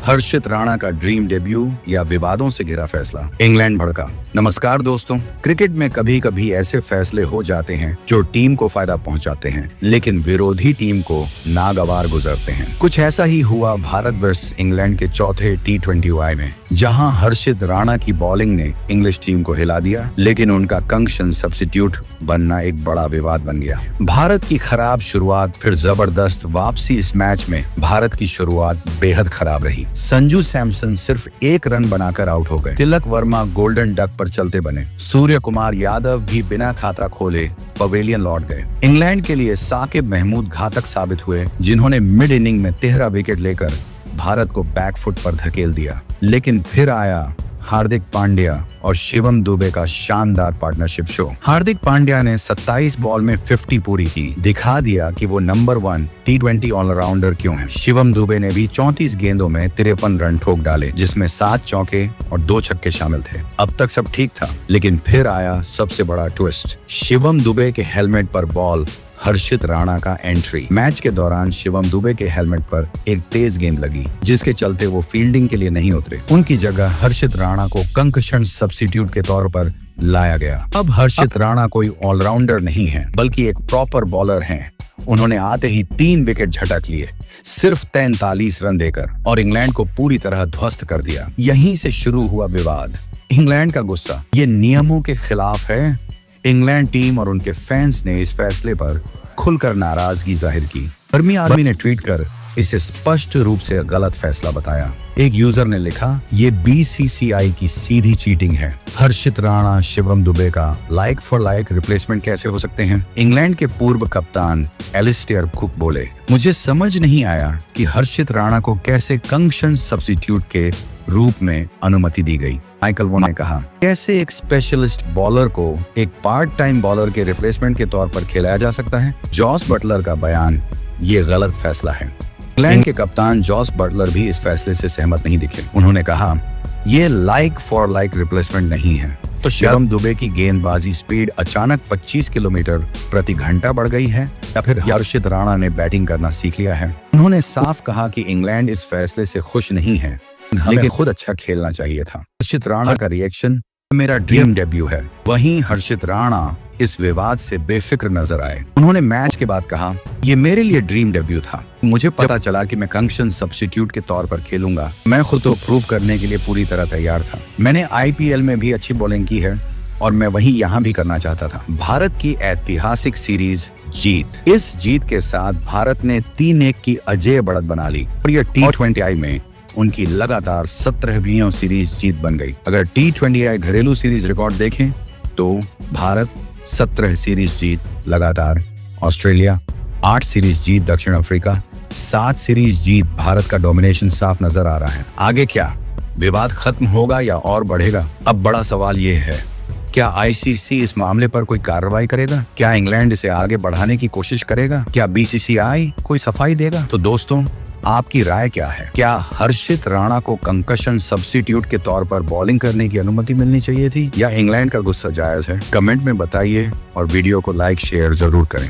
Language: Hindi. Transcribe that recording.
हर्षित राणा का ड्रीम डेब्यू या विवादों से घिरा फैसला, इंग्लैंड भड़का। नमस्कार दोस्तों, क्रिकेट में कभी कभी ऐसे फैसले हो जाते हैं जो टीम को फायदा पहुंचाते हैं, लेकिन विरोधी टीम को नागवार गुजरते हैं। कुछ ऐसा ही हुआ भारत वर्सेस इंग्लैंड के चौथे T20I में, जहां हर्षित राणा की बॉलिंग ने इंग्लिश टीम को हिला दिया, लेकिन उनका कंक्शन सब्स्टिट्यूट बनना एक बड़ा विवाद बन गया। भारत की खराब शुरुआत फिर जबरदस्त वापसी। इस मैच में भारत की शुरुआत बेहद खराब रही। संजू सैमसन सिर्फ 1 रन बनाकर आउट हो गए। तिलक वर्मा गोल्डन डक पर चलते बने। सूर्य कुमार यादव भी बिना खाता खोले पवेलियन लौट गए। इंग्लैंड के लिए साकिब महमूद घातक साबित हुए, जिन्होंने मिड इनिंग में 13 विकेट लेकर भारत को बैकफुट पर धकेल दिया। लेकिन फिर आया हार्दिक पांड्या और शिवम दुबे का शानदार पार्टनरशिप शो। हार्दिक पांड्या ने 27 बॉल में 50 पूरी की, दिखा दिया कि वो नंबर 1 T20 ऑलराउंडर क्यों है। शिवम दुबे ने भी 34 गेंदों में 53 रन ठोक डाले, जिसमें 7 चौके और 2 छक्के शामिल थे। अब तक सब ठीक था, लेकिन फिर आया सबसे बड़ा ट्विस्ट। शिवम दुबे के हेलमेट पर बॉल हर्षित राणा का एंट्री। मैच के दौरान शिवम दुबे के हेलमेट पर एक तेज गेंद लगी, जिसके चलते वो फील्डिंग के लिए नहीं उतरे। उनकी जगह हर्षित राणा को कंकशन सब्स्टिट्यूट के तौर पर लाया गया। अब हर्षित राणा कोई ऑलराउंडर नहीं है, बल्कि एक प्रॉपर बॉलर हैं। उन्होंने आते ही 3 विकेट झटक लिए, सिर्फ 43 रन देकर, और इंग्लैंड को पूरी तरह ध्वस्त कर दिया। यहीं से शुरू हुआ विवाद। इंग्लैंड का गुस्सा ये नियमों के खिलाफ है। इंग्लैंड टीम और उनके फैंस ने इस फैसले पर खुलकर नाराजगी जाहिर की। आर्मी ने ट्वीट कर इसे स्पष्ट रूप से गलत फैसला बताया। एक यूजर ने लिखा, ये BCCI की सीधी चीटिंग है। हर्षित राणा शिवम दुबे का लाइक फॉर लाइक रिप्लेसमेंट कैसे हो सकते हैं। इंग्लैंड के पूर्व कप्तान एलिस्टेयर कुक बोले, मुझे समझ नहीं आया कि हर्षित राणा को कैसे कंक्शन सब्स्टिट्यूट के रूप में अनुमति दी गई। माइकल वोन ने कहा, कैसे एक स्पेशलिस्ट बॉलर को एक पार्ट टाइम बॉलर के रिप्लेसमेंट के तौर पर खिलाया जा सकता है। जॉस बटलर का बयान, ये गलत फैसला है। इंग्लैंड के कप्तान जॉस बटलर भी इस फैसले से सहमत नहीं दिखे। उन्होंने कहा, ये लाइक फॉर लाइक रिप्लेसमेंट नहीं है। तो शिवम दुबे की गेंदबाजी स्पीड अचानक 25 किलोमीटर प्रति घंटा बढ़ गई है, या फिर हर्षित राणा ने बैटिंग करना सीख लिया है। उन्होंने साफ कहा कि इंग्लैंड इस फैसले से खुश नहीं है, लेकिन खुद अच्छा खेलना चाहिए था। हर्षित राणा का रिएक्शन, मेरा ड्रीम डेब्यू है। वहीं हर्षित राणा इस विवाद से बेफिक्र नजर आए। उन्होंने मैच के बाद कहा, ये मेरे लिए ड्रीम डेब्यू था। मुझे पता चला कि मैं कंक्शन सब्स्टिट्यूट के तौर पर खेलूंगा। मैं खुद को प्रूव करने के लिए पूरी तरह तैयार था। मैंने IPL में भी अच्छी बॉलिंग की है और मैं वही यहाँ भी करना चाहता था। भारत की ऐतिहासिक सीरीज जीत। इस जीत के साथ भारत ने 3-1 की अजेय बढ़त बना ली और यह T20I में उनकी लगातार 17वीं सीरीज जीत बन गई। अगर T20I घरेलू सीरीज रिकॉर्ड देखें तो भारत 17 सीरीज जीत लगातार, ऑस्ट्रेलिया 8 सीरीज जीत, दक्षिण अफ्रीका 7 सीरीज जीत। भारत का डोमिनेशन साफ नजर आ रहा है। आगे क्या विवाद खत्म होगा या और बढ़ेगा? अब बड़ा सवाल ये है, क्या ICC इस मामले पर कोई कार्रवाई करेगा? क्या इंग्लैंड इसे आगे बढ़ाने की कोशिश करेगा? क्या BCCI कोई सफाई देगा? तो दोस्तों, आपकी राय क्या है? क्या हर्षित राणा को कंकशन सब्स्टिट्यूट के तौर पर बॉलिंग करने की अनुमति मिलनी चाहिए थी, या इंग्लैंड का गुस्सा जायज है? कमेंट में बताइए और वीडियो को लाइक शेयर जरूर करें।